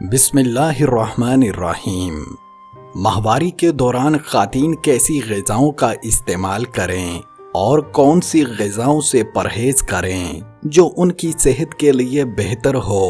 بسم اللہ الرحمن الرحیم۔ ماہواری کے دوران خواتین کیسی غذاؤں کا استعمال کریں اور کون سی غذاؤں سے پرہیز کریں جو ان کی صحت کے لیے بہتر ہو۔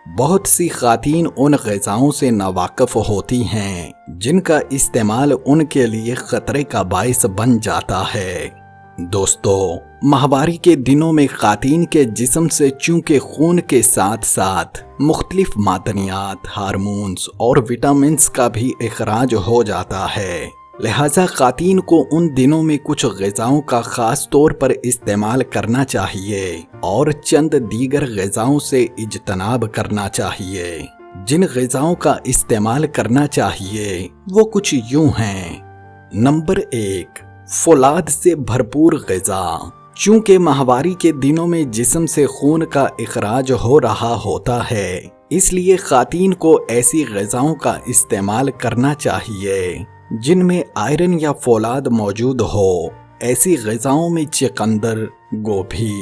بہت سی خواتین ان غذاؤں سے ناواقف ہوتی ہیں جن کا استعمال ان کے لیے خطرے کا باعث بن جاتا ہے۔ دوستو، ماہواری کے دنوں میں خواتین کے جسم سے چونکہ خون کے ساتھ ساتھ مختلف معدنیات، ہارمونز اور وٹامنز کا بھی اخراج ہو جاتا ہے، لہذا خواتین کو ان دنوں میں کچھ غذاؤں کا خاص طور پر استعمال کرنا چاہیے اور چند دیگر غذاؤں سے اجتناب کرنا چاہیے۔ جن غذاؤں کا استعمال کرنا چاہیے وہ کچھ یوں ہیں۔ نمبر 1، فولاد سے بھرپور غذا۔ چونکہ ماہواری کے دنوں میں جسم سے خون کا اخراج ہو رہا ہوتا ہے، اس لیے خواتین کو ایسی غذاؤں کا استعمال کرنا چاہیے جن میں آئرن یا فولاد موجود ہو۔ ایسی غذاؤں میں چقندر، گوبھی،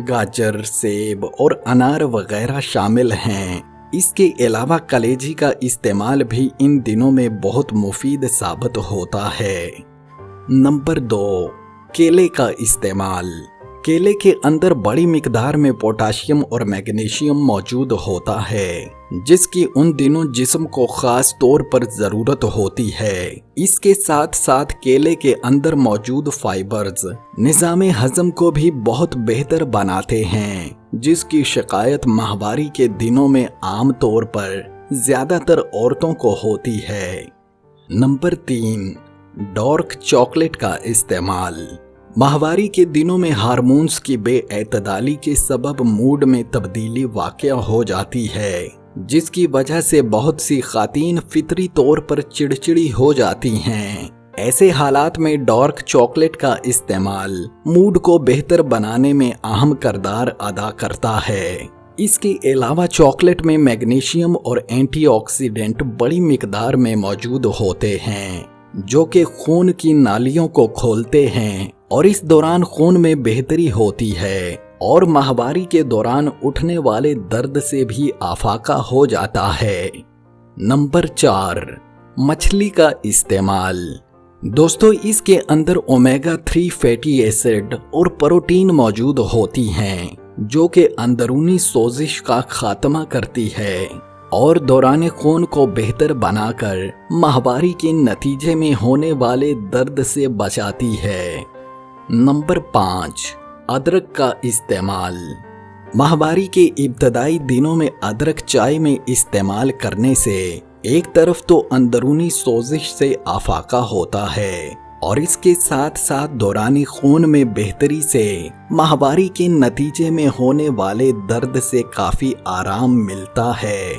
گاجر، سیب اور انار وغیرہ شامل ہیں۔ اس کے علاوہ کلیجی کا استعمال بھی ان دنوں میں بہت مفید ثابت ہوتا ہے۔ نمبر 2، کیلے کا استعمال۔ کیلے کے اندر بڑی مقدار میں پوٹاشیم اور میگنیشیم موجود ہوتا ہے، جس کی ان دنوں جسم کو خاص طور پر ضرورت ہوتی ہے۔ اس کے ساتھ ساتھ کیلے کے اندر موجود فائبرز نظام ہضم کو بھی بہت بہتر بناتے ہیں، جس کی شکایت ماہواری کے دنوں میں عام طور پر زیادہ تر عورتوں کو ہوتی ہے۔ نمبر 3، ڈارک چاکلیٹ کا استعمال۔ ماہواری کے دنوں میں ہارمونز کی بے اعتدالی کے سبب موڈ میں تبدیلی واقع ہو جاتی ہے، جس کی وجہ سے بہت سی خواتین فطری طور پر چڑچڑی ہو جاتی ہیں۔ ایسے حالات میں ڈارک چاکلیٹ کا استعمال موڈ کو بہتر بنانے میں اہم کردار ادا کرتا ہے۔ اس کے علاوہ چاکلیٹ میں میگنیشیم اور اینٹی آکسیڈنٹ بڑی مقدار میں موجود ہوتے ہیں، جو کہ خون کی نالیوں کو کھولتے ہیں اور اس دوران خون میں بہتری ہوتی ہے اور ماہواری کے دوران اٹھنے والے درد سے بھی افاقہ ہو جاتا ہے۔ نمبر 4، مچھلی کا استعمال۔ دوستو، اس کے اندر اومیگا 3 فیٹی ایسڈ اور پروٹین موجود ہوتی ہیں جو کہ اندرونی سوزش کا خاتمہ کرتی ہے اور دوران خون کو بہتر بنا کر ماہواری کے نتیجے میں ہونے والے درد سے بچاتی ہے۔ نمبر 5، ادرک کا استعمال۔ ماہواری کے ابتدائی دنوں میں ادرک چائے میں استعمال کرنے سے ایک طرف تو اندرونی سوزش سے افاقہ ہوتا ہے اور اس کے ساتھ ساتھ دوران خون میں بہتری سے ماہواری کے نتیجے میں ہونے والے درد سے کافی آرام ملتا ہے۔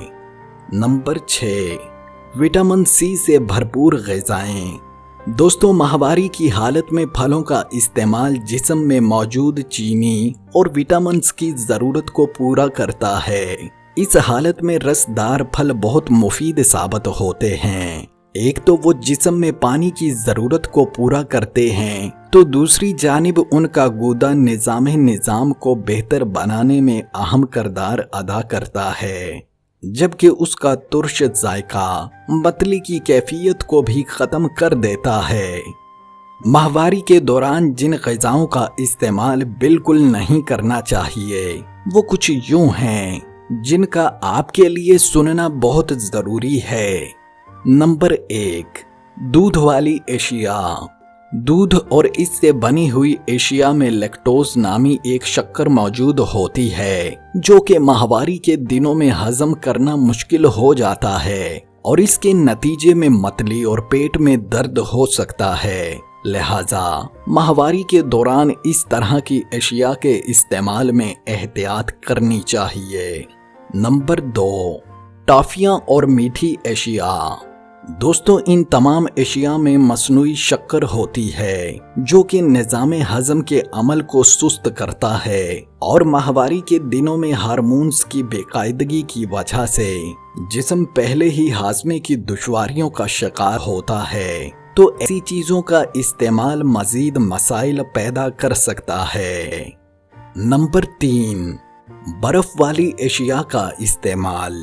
نمبر 6، وٹامن سی سے بھرپور غذائیں۔ دوستو، ماہواری کی حالت میں پھلوں کا استعمال جسم میں موجود چینی اور وٹامنز کی ضرورت کو پورا کرتا ہے۔ اس حالت میں رسدار پھل بہت مفید ثابت ہوتے ہیں۔ ایک تو وہ جسم میں پانی کی ضرورت کو پورا کرتے ہیں، تو دوسری جانب ان کا غدہ نظام کو بہتر بنانے میں اہم کردار ادا کرتا ہے، جبکہ اس کا ترش ذائقہ متلی کی کیفیت کو بھی ختم کر دیتا ہے۔ ماہواری کے دوران جن غذاؤں کا استعمال بالکل نہیں کرنا چاہیے وہ کچھ یوں ہیں جن کا آپ کے لیے سننا بہت ضروری ہے۔ نمبر 1، دودھ والی اشیاء۔ دودھ اور اس سے بنی ہوئی اشیاء میں لیکٹوز نامی ایک شکر موجود ہوتی ہے جو کہ ماہواری کے دنوں میں ہضم کرنا مشکل ہو جاتا ہے اور اس کے نتیجے میں متلی اور پیٹ میں درد ہو سکتا ہے، لہذا ماہواری کے دوران اس طرح کی اشیاء کے استعمال میں احتیاط کرنی چاہیے۔ نمبر 2، ٹافیاں اور میٹھی اشیاء۔ دوستو، ان تمام اشیاء میں مصنوعی شکر ہوتی ہے جو کہ نظام ہضم کے عمل کو سست کرتا ہے اور ماہواری کے دنوں میں ہارمونز کی بے قاعدگی کی وجہ سے جسم پہلے ہی ہاضمے کی دشواریوں کا شکار ہوتا ہے، تو ایسی چیزوں کا استعمال مزید مسائل پیدا کر سکتا ہے۔ نمبر 3، برف والی اشیاء کا استعمال۔